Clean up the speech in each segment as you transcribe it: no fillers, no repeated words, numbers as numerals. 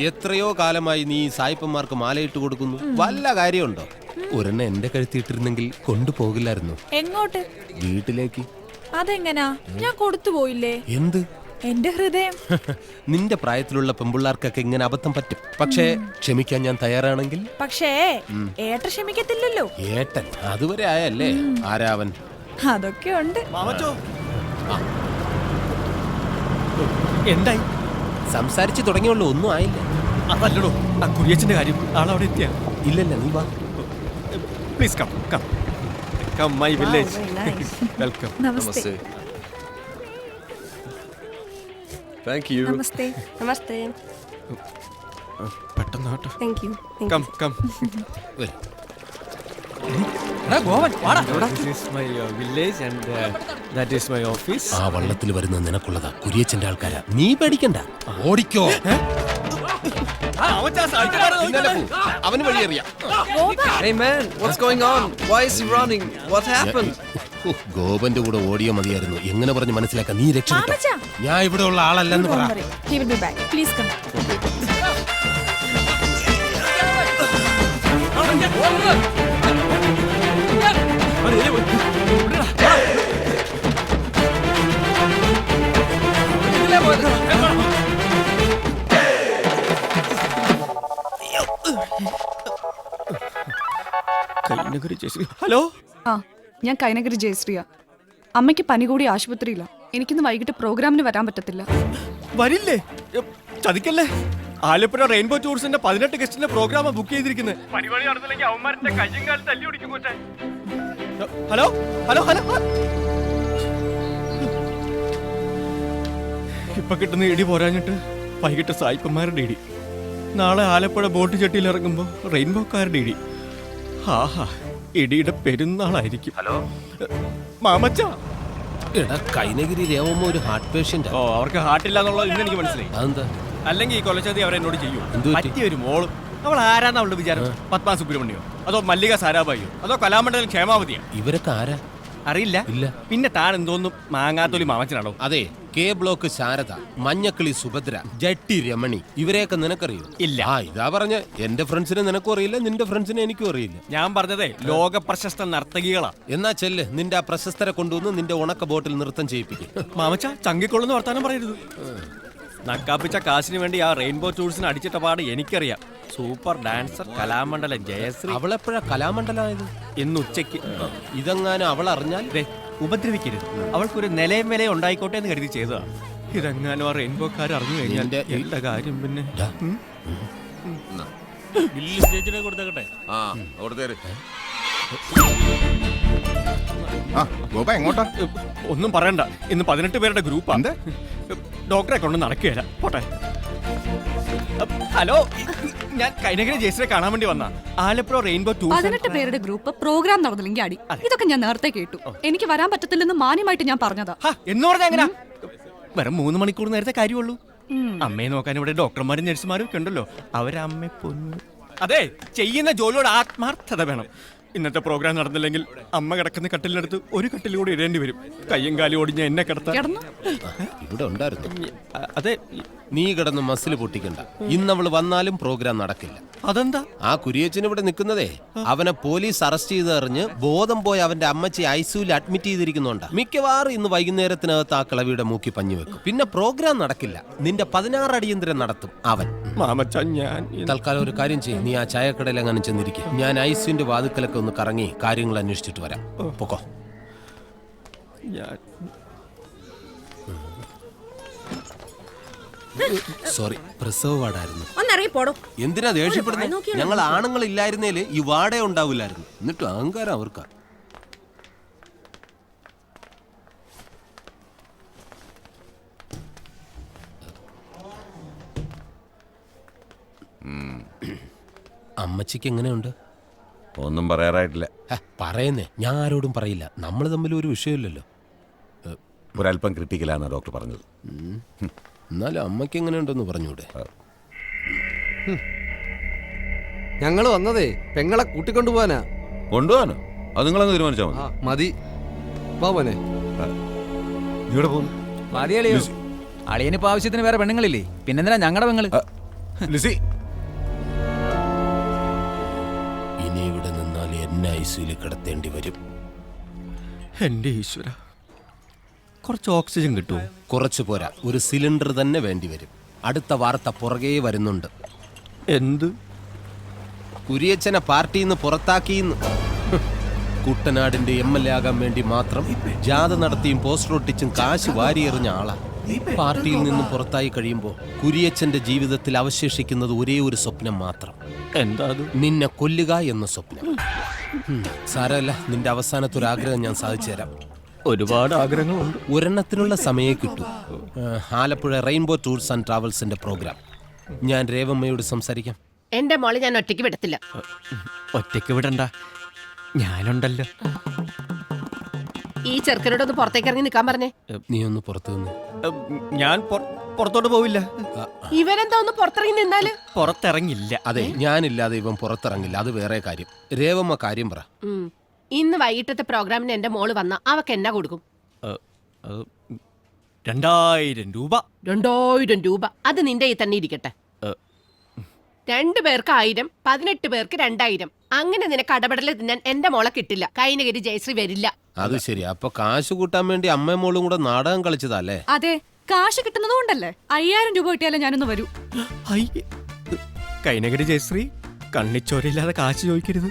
എത്രയോ കാലമായി നീ സായിപ്പന്മാർക്ക് മാലയിട്ട് കൊടുക്കുന്നു. വല്ല കാര്യമുണ്ടോ? ഒരെണ്ണം എന്റെ കഴുത്തിയിട്ടിരുന്നെങ്കിൽ കൊണ്ടുപോകില്ലായിരുന്നു. എങ്ങോട്ട്? വീട്ടിലേക്ക്. അതെങ്ങനാ? ഞാൻ കൊടുത്തു പോയില്ലേ? എന്ത്? എന്റെ ഹൃദയം. നിന്റെ പ്രായത്തിലുള്ള പെമ്പിള്ളാർക്കൊക്കെ ഇങ്ങനെ അബദ്ധം പറ്റും. പക്ഷേ ക്ഷമിക്കാൻ ഞാൻ തയ്യാറാണെങ്കിൽ. പക്ഷേ ഏട്ടൻ ക്ഷമിക്കത്തില്ലല്ലോ. ഏട്ടൻ അതുവരെ ആയല്ലേ? ആരാവൻ? അതൊക്കെ ഉണ്ട്. എന്തായി? സംസാരിച്ചു തുടങ്ങിയുള്ളൂ, ഒന്നും ആയില്ല. അതല്ലടോ ആ കുര്യച്ചന്റെ കാര്യം. ആളവിടെ എത്തിയ? ഇല്ലല്ല, നീ വാ. Please come come come my village. Welcome. Namaste. Thank you. Namaste. Namaste. പെട്ടെന്ന് കേട്ടോ. Thank you. Come come. This is my village and that is my office. ആ വള്ളത്തിൽ വരുന്ന നിനക്കുള്ളതാ, കുര്യച്ചന്റെ ആൾക്കാരാ. നീ പേടിക്കണ്ട, ഓടിക്കോ. അവന് വഴിയറിയാം. Hey man, what's going on? Why is he running? What happened? ഗോപന്റെ കൂടെ ഓടിയോ മതിയായിരുന്നു. എങ്ങനെ പറഞ്ഞ് മനസ്സിലാക്കാം? നീ രക്ഷപ്പെട്ടോ. മാമച്ചാ. ഞാൻ ഇവിടെ ഉള്ള ആളല്ലെന്ന് പറ. He will be back. Please come. Hello, ആ, ഞാൻ കൈനഗിരി ജയശ്രീയ. അമ്മയ്ക്ക് പനി കൂടി ആശുപത്രിയില്ല. എനിക്കിന്ന് വൈകിട്ട് പ്രോഗ്രാമിന് വരാൻ പറ്റത്തില്ല. വരില്ലേ? ചതിക്കല്ലേ. ആലപ്പുഴ റെയിൻബോ ടൂറിസ്റ്റിന്റെ 18 ഗസ്റ്റിന്റെ പ്രോഗ്രാം ബുക്ക് ചെയ്തിരിക്കുന്നത്. Hello hello hello. ഇപ്പൊ കിട്ടുന്ന ഇടി പോരാഞ്ഞിട്ട് വൈകിട്ട് സായിപ്പന്മാരുടെ ഇടി. നാളെ ആലപ്പുഴ ബോട്ട് ചെട്ടിയിൽ ഇറങ്ങുമ്പോ റെയിൻബോക്കാരുടെ ഇടി. ആഹാ, ഇടിയുടെ പെരുന്നാളായിരിക്കും. ഹലോ മാമച്ച. എടാ, കൈനഗിരി രേവമ്മ ഒരു ഹാർട്ട് പേഷ്യന്റ്. ഓ, അവർക്ക് ഹാർട്ടില്ല എന്നുള്ളത് ഇന്ന് എനിക്ക് മനസ്സിലായി. അതെന്താ? അല്ലെങ്കിൽ ഈ കൊലച്ചതി അവരെന്നോട് ചെയ്യൂ. എന്ത് പറ്റി? പറ്റിയൊരു മോളും. അവൾ ആരാന്ന് അവളുടെ വിചാരം? പത്മ സുബ്രഹ്മണ്യോ, അതോ മല്ലിക സാരാഭായിയോ, അതോ കലാമണ്ഡലം ക്ഷേമാവതിയോ? ഇവരൊക്കെ ആരാ? അറിയില്ല. ഇല്ല. പിന്നെ താൻ എന്തോന്നും മാങ്ങാത്തൊലി മാമച്ചനാണോ? അതെ, കെ ബ്ലോക്ക് ശാരദ, മഞ്ഞക്കിളി സുഭദ്ര, ജട്ടി രമണി, ഇവരെയൊക്കെ നിനക്കറിയോ? ഇല്ല. ആ, ഇതാ പറഞ്ഞ എന്റെ ഫ്രണ്ട്സിനെ നിനക്കും അറിയില്ല, നിന്റെ ഫ്രണ്ട്സിനെ എനിക്കും അറിയില്ല. ഞാൻ പറഞ്ഞതേ ലോക പ്രശസ്ത നർത്തകികളാ. എന്നാ ചെല്ല്, നിന്റെ ആ പ്രശസ്തരെ കൊണ്ടുവന്ന് നിന്റെ ഉണക്ക ബോട്ടിൽ നൃത്തം ചെയ്യിപ്പിക്കും. മാമച്ച, ചങ്കിക്കൊള്ളുന്ന വർത്താനം പറയരുത്. നക്കാപ്പിച്ച കാശിന് വേണ്ടി ആ റെയിൻബോ ടൂറിസ്റ്റിന് അടിച്ചിട്ട പാട് എനിക്കറിയാം. Super dancer Kalamandalam Jayashree. അവളെപ്പോഴാ കലാമണ്ഡലമായത്? ഇന്ന് ഉച്ചയ്ക്ക്. ഇതെങ്ങാനും അവൾ അറിഞ്ഞാൽ ഉപദ്രവിക്കരുത്. അവൾക്കൊരു നിലയും വിലയും ഉണ്ടായിക്കോട്ടെ എന്ന് കരുതി ചെയ്തതാ. ഇതെങ്ങാനും ആ റെയിൻബോക്കാർ അറിഞ്ഞു കഴിഞ്ഞാൽ എന്റെ കാര്യം പിന്നെ. ഒന്നും പറയണ്ട, ഇന്ന് 18 പേരുടെ ഗ്രൂപ്പാ. ഡോക്ടറെ കൊണ്ട് നടക്കുകയല്ല. പോട്ടെ. ഹലോ, ഞാൻ കൈനഗിരി ജയശ്രീയെ കാണാൻ വേണ്ടി വന്ന ആലപ്പുഴ റെയിൻബോ ടൂർ. 18 പേരുടെ ഗ്രൂപ്പ് പ്രോഗ്രാം നടന്നില്ലെങ്കിൽ അടി. ഇതൊക്കെ ഞാൻ നേരത്തെ കേട്ടു. എനിക്ക് വരാൻ പറ്റത്തില്ലെന്ന് മാന്യമായിട്ട് ഞാൻ പറഞ്ഞതാ. എന്ന് പറഞ്ഞാ എങ്ങനാ? വെറും 3 മണിക്കൂർ നേരത്തെ കാര്യമുള്ളൂ. അമ്മയെ നോക്കാൻ ഇവിടെ ഡോക്ടർമാരും നഴ്സുമാരും ഒക്കെ ഉണ്ടല്ലോ. അവരമ്മ പൊന്നു. അതെ, ചെയ്യുന്ന ജോലിയോട് ആത്മാർത്ഥത വേണം. ഇന്നത്തെ പ്രോഗ്രാം നടന്നില്ലെങ്കിൽ അമ്മ കിടക്കുന്ന കട്ടിലിനടുത്ത് ഒരു കട്ടിൽ കൂടി ഇടേണ്ടി വരും. കയ്യും കാലും ഓടിഞ്ഞ എന്നെ കിടത്താൻ. ഇവിടെ ഉണ്ടായിരുന്നു. അതെ, നീ കിടന്ന് മസിൽ പൊട്ടിക്കണ്ട. ഇന്നവള് വന്നാലും പ്രോഗ്രാം നടക്കില്ല. അതെന്താ? ആ കുര്യച്ചൻ ഇവിടെ നിൽക്കുന്നതേ അവനെ പോലീസ് അറസ്റ്റ് ചെയ്തറിഞ്ഞ് ബോധം പോയി അവന്റെ അമ്മച്ചി ഐസിയുവിൽ അഡ്മിറ്റ് ചെയ്തിരിക്കുന്നുണ്ട്. മിക്കവാറും ഇന്ന് വൈകുന്നേരത്തിനകത്ത് ആ കിളവിയുടെ മൂക്കി പഞ്ഞു വെക്കും. പിന്നെ പ്രോഗ്രാം നടക്കില്ല. നിന്റെ 16 അടിയന്തരം നടത്തും അവൻ. മാമച്ച, ഞാൻ തൽക്കാലം ഒരു കാര്യം ചെയ്യും. നീ ആ ചായക്കടയിൽ അങ്ങനെ ചെന്നിരിക്കും. ഞാൻ ഐസിയുന്റെ വാതുക്കലൊക്കെ ഒന്ന് കറങ്ങി കാര്യങ്ങൾ അന്വേഷിച്ചിട്ട് വരാം. പൊക്കോ. സോറി, പ്രസവ വാർഡായിരുന്നു. എന്തിനാ ദേഷ്യപ്പെടുന്നത്? ഞങ്ങൾ ആണുങ്ങൾ ഇല്ലായിരുന്നേല് ഈ വാടേ ഉണ്ടാവില്ലായിരുന്നു. എന്നിട്ട് അഹങ്കാരം അവർക്കാ. അമ്മച്ചിക്ക് എങ്ങനെയുണ്ട്? ഒന്നും പറയാറായിട്ടില്ല. പറയുന്നേ, ഞാൻ ആരോടും പറയില്ല. നമ്മൾ തമ്മിൽ ഒരു വിഷയമില്ലല്ലോ. ഒരല്പം ക്രിട്ടിക്കലാണ് ഡോക്ടർ പറഞ്ഞത്. എന്നാലും അമ്മയ്ക്ക് എങ്ങനെയുണ്ടെന്ന് പറഞ്ഞൂടെ? ഞങ്ങൾ വന്നതേ പെങ്ങളെ കൂട്ടിക്കൊണ്ടുപോവാനാ. കൊണ്ടുപോകാനോ? അത് നിങ്ങളങ്ങ് തീരുമാനിച്ചാൽ മതി. മതി, വാ പോനെ. ഇവിടെ പോകുന്നു. അളിയനിപ്പോ ആവശ്യത്തിന് വേറെ പെണ്ണുങ്ങളില്ലേ? പിന്നെന്തിനാ ഞങ്ങളുടെ പെങ്ങള്? ലിസി ഇനി ഇവിടെ നിന്നാൽ എന്നെ ഐസിയിൽ കിടത്തേണ്ടി വരും. എൻ്റെ ഈശ്വര, കുറച്ച് ഓക്സിജൻ കിട്ടുമോ? കുറച്ചു പോരാ, ഒരു സിലിണ്ടർ തന്നെ വേണ്ടി വരും. അടുത്ത വാർത്ത പുറകെ വരുന്നുണ്ട്. എന്ത്? കുരിയച്ചനെ പാർട്ടിയിൽ നിന്ന് പുറത്താക്കിയെന്ന്. കുട്ടനാടിന്റെ MLA ആകാൻ വേണ്ടി മാത്രം ജാഥ നടത്തിയും പോസ്റ്റർ ഒട്ടിച്ചും കാശ് വാരിയെറിഞ്ഞ ആളാ. പാർട്ടിയിൽ നിന്നും പുറത്തായി കഴിയുമ്പോൾ കുരിയച്ചന്റെ ജീവിതത്തിൽ അവശേഷിക്കുന്നത് ഒരേ ഒരു സ്വപ്നം മാത്രം. എന്താ അത്? നിന്നെ കൊല്ലുക എന്ന സ്വപ്നം. സാരമല്ല, നിന്റെ അവസാനത്തെ ഒരു ആഗ്രഹം ഞാൻ സാധിച്ചു തരാം. ഒരുപാട് ആഗ്രഹങ്ങളുണ്ട്. ഒരെണ്ണത്തിനുള്ള സമയം കിട്ടും. ആലപ്പുഴ റെയിൻബോ ടൂർസ് ആൻഡ് ട്രാവൽസിന്റെ പ്രോഗ്രാം. ഞാൻ രേവമ്മയോട് സംസാരിക്കാം. എന്റെ മോളെ ഞാൻ ഒറ്റയ്ക്ക് വിടത്തില്ല. ഒറ്റയ്ക്ക് വിടണ്ട, ഞാനുണ്ടല്ലോ. ഈ ചെറുക്കനോടൊന്ന് പുറത്തേക്ക് ഇറങ്ങി നിൽക്കാൻ പറഞ്ഞേ. നീ ഒന്ന് പുറത്തു നിന്ന്. ഞാൻ പുറത്തോട്ട് പോവില്ല. ഇവനെന്താ ഒന്ന് പുറത്തിറങ്ങി നിന്നാല്? പുറത്തിറങ്ങില്ല. അതെ, ഞാനില്ലാതെ ഇവൻ പുറത്തിറങ്ങില്ല. അത് വേറെ കാര്യം. രേവമ്മ കാര്യം പറ. ഇന്ന് വൈകിട്ടത്തെ പ്രോഗ്രാമിന് എന്റെ മോള് വന്ന അവക്ക് എന്നാ കൊടുക്കും? 2000 രൂപ. 2000 രൂപ. അത് നിന്റെ ഈ തന്നെ ഇരിക്കട്ടെ. 2 പേർക്ക് 1000, 18 പേർക്ക് 2000. അങ്ങനെ നിനക്ക് അടപടല് തിന്നാൻ എന്റെ മോളെ കിട്ടില്ല. കൈനഗിരി ജയശ്രീ വരില്ല. അത് ശരി. അപ്പൊ കാശ് കൂട്ടാൻ വേണ്ടി അമ്മയും മോളും കൂടെ നാടകം കളിച്ചതല്ലേ? അതെ, കാശ് കിട്ടുന്നത് കൊണ്ടല്ലേ. 5000 രൂപ കിട്ടിയാലേ ഞാനൊന്ന് വരൂ. കൈനഗിരി ജയശ്രീ, കണ്ണിച്ചോരയില്ലാതെ കാശ് ചോദിക്കരുത്.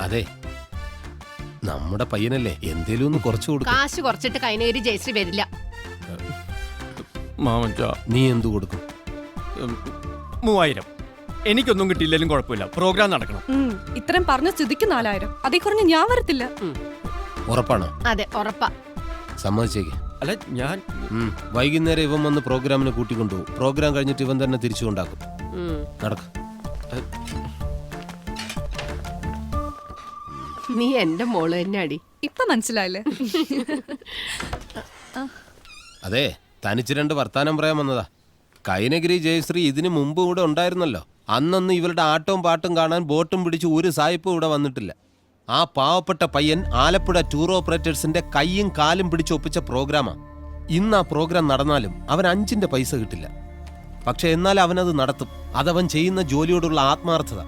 അതെ, നമ്മുടെ പയ്യനല്ലേ, എന്തേലും ഒന്ന് കുറച്ചു കൊടുക്കും. കാശ് കുറച്ചിട്ട് കൈനഗിരി ജയശ്രീ വരില്ല. നീ എന്തു കൊടുക്കും? 3000. എനിക്കൊന്നും കിട്ടിയില്ലെങ്കിലും കുഴപ്പമില്ല, പ്രോഗ്രാം നടക്കണം. ഇത്രയും പറഞ്ഞ സ്ഥിതിക്ക് 4000. അതേ കുറഞ്ഞ് ഞാൻ വരത്തില്ല. ഉറപ്പാണോ? അതെ, ഉറപ്പാ. സമ്മതിച്ചേക്ക്. അല്ല, ഞാൻ വൈകുന്നേരം ഇവൻ വന്ന് പ്രോഗ്രാമിന് കൂട്ടിക്കൊണ്ടുപോകും. പ്രോഗ്രാം കഴിഞ്ഞിട്ട് ഇവൻ തന്നെ തിരിച്ചു കൊണ്ടാക്കും. നടക്കും. നീ എന്റെ മോള് തന്നെ അടി. ഇപ്പൊ മനസ്സിലായില്ലേ? അതെ, തനിച്ച് 2 വർത്താനം പറയാൻ വന്നതാ. കൈനഗിരി ജയശ്രീ ഇതിനു മുമ്പ് ഇവിടെ ഉണ്ടായിരുന്നല്ലോ. അന്നൊന്നും ഇവരുടെ ആട്ടവും പാട്ടും കാണാൻ ബോട്ടും പിടിച്ച് ഒരു സായിപ്പും ഇവിടെ വന്നിട്ടില്ല. ആ പാവപ്പെട്ട പയ്യൻ ആലപ്പുഴ ടൂർ ഓപ്പറേറ്റേഴ്സിന്റെ കൈയും കാലും പിടിച്ചൊപ്പിച്ച പ്രോഗ്രാമാ. ഇന്ന് ആ പ്രോഗ്രാം നടന്നാലും അവൻ 5 പൈസ കിട്ടില്ല. പക്ഷെ എന്നാൽ അവനത് നടത്തും. അതവൻ ചെയ്യുന്ന ജോലിയോടുള്ള ആത്മാർത്ഥത.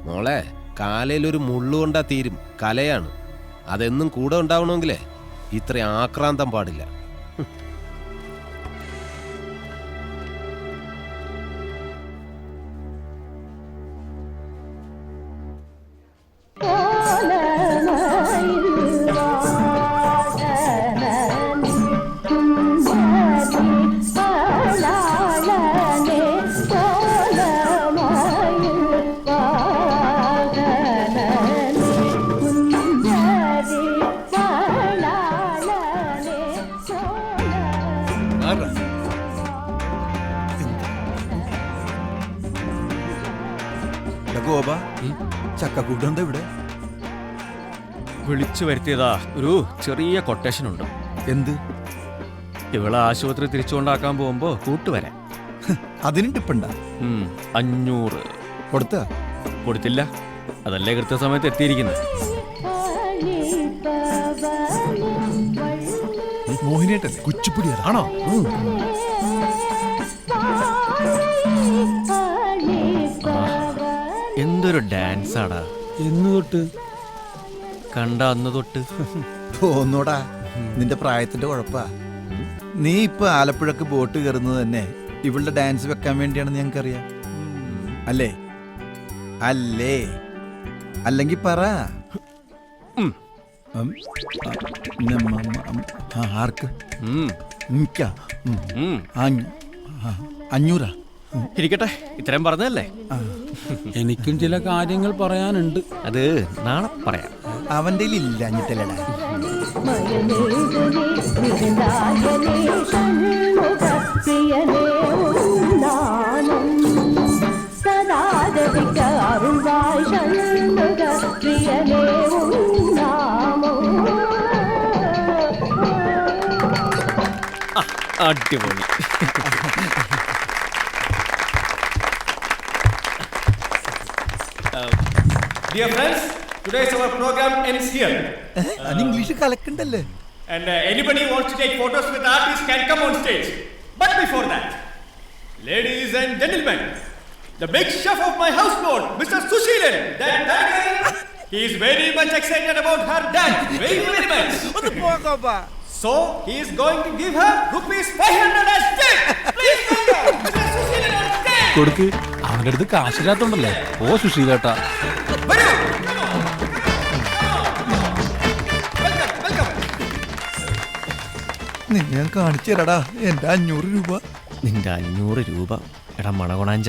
മോളെ, കാലയിലൊരു മുള്ളുകൊണ്ടാ തീരും. കലയാണ്. അതെന്നും കൂടെ ഉണ്ടാവണമെങ്കിലേ ഇത്ര ആക്രാന്തം പാടില്ല. ചക്കക്കൂട്ടെന്താ ഇവിടെ? വിളിച്ചു വരുത്തിയതാ. ഒരു ചെറിയ കൊട്ടേഷൻ ഉണ്ട്. എന്ത്? ഇവളെ ആശുപത്രി തിരിച്ചുകൊണ്ടാക്കാൻ പോകുമ്പോ കൂട്ടുവരാൻ. അതിനും ടിപ്പുണ്ടാ? 500 കൊടുത്ത? കൊടുത്തില്ല. അതല്ലേ കൃത്യസമയത്ത് എത്തിയിരിക്കുന്നത്. മോഹിനിയായിട്ടല്ലേ? കുച്ചിപ്പുടി ആണോ? എന്തൊരു ഡാൻസ് ആടാ. എന്ന് തൊട്ട്? കണ്ട അന്ന് തൊട്ട്. തോന്നോടാ, നിന്റെ പ്രായത്തിന്റെ കുഴപ്പാ. നീ ഇപ്പൊ ആലപ്പുഴക്ക് ബോട്ട് കയറുന്നത് തന്നെ ഇവളുടെ ഡാൻസ് വെക്കാൻ വേണ്ടിയാണെന്ന് ഞങ്ങൾക്കറിയാം. അല്ലേ? അല്ലേ? അല്ലെങ്കിൽ പറ. ആർക്ക്? എനിക്കാ? 500. ഇരിക്കട്ടെ, ഇത്രയും പറഞ്ഞതല്ലേ. എനിക്കും ചില കാര്യങ്ങൾ പറയാനുണ്ട്. അത് നാളെ പറയാം. അവന്റെ ഇല്ല അഞ്ഞിട്ടല്ലടാ. അടിപൊളി. Dear friends, today's our program ends here. അത് English കലക്കണ്ടല്ലേ? And anybody who wants to take photos with artists can come on stage. But before that, Ladies and gentlemen, the big chef of my houseboat, Mr. Sushilan, that tiger, he is very much excited about her dad, very much. So, he is going to give her rupees 500 as tip. Please welcome Mr. Sushilan on stage. കൊടുക്ക് അവന്റെ അടുത്ത് കാശില്ലാത്തോണ്ടല്ലേ ഓ സുശീലേട്ടാ. നിന്നെ ഞാൻ കാണിച്ചു തരാടാ എന്റെ 500 രൂപ. നിന്റെ 500 രൂപ എടാ മണകൊണാഞ്ച,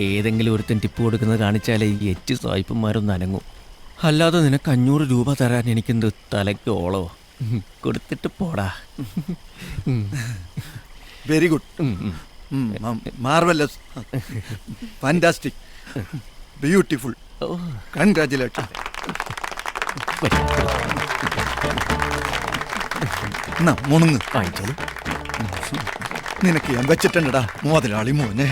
ഏതെങ്കിലും ഒരുത്തൻ ടിപ്പ് കൊടുക്കുന്നത് കാണിച്ചാലേ ഈ 8 സായിപ്പന്മാരൊന്നും അനങ്ങും. അല്ലാതെ നിനക്ക് 500 രൂപ തരാൻ എനിക്കെന്ത് തലയ്ക്ക് ഓളോ? കൊടുത്തിട്ട് പോടാ. Very good, marvellous, fantastic, beautiful, congratulation. മുണുങ്ങ് വാങ്ങിച്ചോളൂ. നിനക്ക് ഞാൻ വെച്ചിട്ടുണ്ടടാ മുതലാളി മോനെ.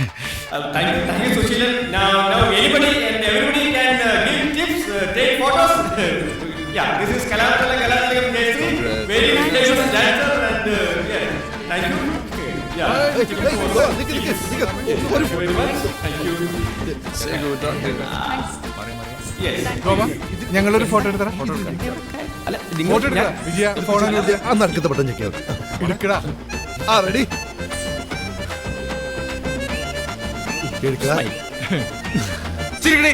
ഞങ്ങളൊരു ഫോട്ടോ എടുത്തടാ. നടുക്കത്തെ പട്ടം ചെക്കിയാ എടുക്കടാ. ആ റെഡി. ചിരിക്കണേ.